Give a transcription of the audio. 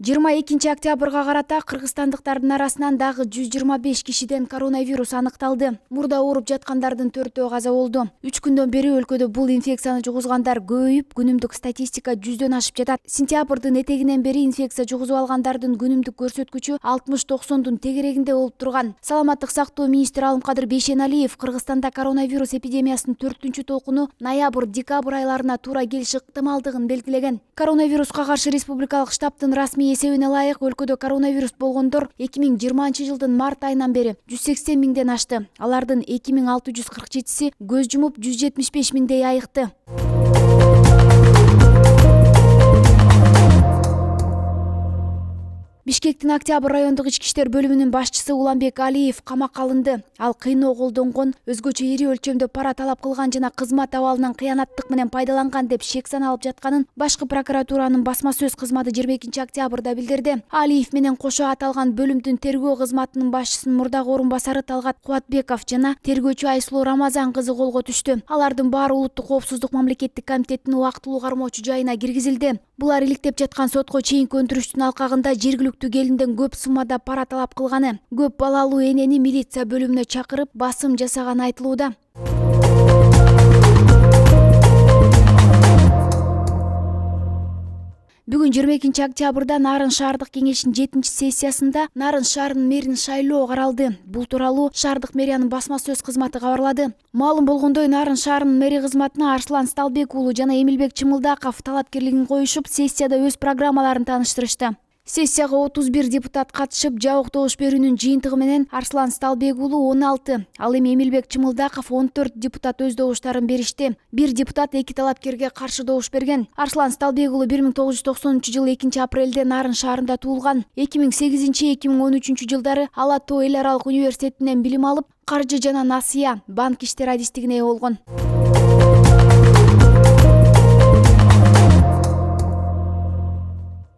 22 октябрга карата кыргызстандыктардын арасынан дагы 125 кишиден коронавирус аныкталды. Мурда ооруп жаткандардын 4-өө каза болду. 3 күндөн бери өлкөдө бул инфекцияны жугузгандар көбөйүп, күнүмдүк статистика 100дөн ашып жатат. Сентябрдын этегинен бери инфекция жугузуп алгандардын күнүмдүк көрсөткүчү 60-90дун тегерегинде болуп турган. Саламаттык сактоо министри Алымкадыр Бейшеналиев Кыргызстанда коронавирус эпидемиясынын 4-түнчү толкуну ноябрь-декабрь айларына туура келиши ыктымалдыгын белгилеген. Коронавируска каршы республикалык штабтын расмий эсебине ылайык өлкөдө коронавирус болгондор 2020-жылдын март айынан бери 180 миңден ашты. Алардын 2647си көз жумуп 175 миңдей айыкты. Бишкектин Октябрь райондук ички иштер бөлүмүнүн башчысы Уланбек Алиев камакка алынды. Ал кыйноо колдонгон, өзгөчө ири өлчөмдө пара талап кылган жана кызмат абалынан кыянаттык менен пайдаланган деп шек саналып жатканын башкы прокуратуранын басма сөз кызматы 22 октябрда билдирди. Алиев менен кошо аталган бөлүмдүн тергөө кызматынын башчысынын мурдагы орун басары Талгат Кубатбеков жана тергөөчү Айсулуу Рамазан кызы колго түштү. Алардын баары Улуттук коопсуздук мамлекеттик комитетинин убактылуу кармоочу жайына киргизилди. Булар иликтеп жаткан сотко чейинки өндүрүштүн алкагында жергиликтүү келинден көп суммада пара талап кылганы, көп балалуу энени милиция бөлүмүнө чакырып басым жасаганы айтылууда. Бүгүн 22 октябрда Нарын шаардык кеңешинин 7-сессиясында Нарын шаарынын мэрин шайлоо каралды. Бул тууралуу шаардык мэриянын басма сөз кызматы кабарлады. Маалым болгондой, Нарын шаарынын мэри кызматына Арслан Сталбек уулу жана Эмилбек Чымылдаков талапкерлигин коюшуп, сессияда өз программаларын тааныштырышты. Сессияга 31 депутат катышып, жабык добуш берүүнүн жыйынтыгы менен Арслан Сталбек уулу 16, ал эми Эмилбек Чымылдаков 14 депутат өз добуштарын беришти. Бир депутат 2 талапкерге каршы добуш берген. Арслан Сталбек уулу 1990-жылы 2-апрелде Нарын шаарында туулган. 2008-2013 жылдары Ала Тоо эл аралык университетинен билим алып, каржы жана насыя, банк иштери адистигине ээ болгон.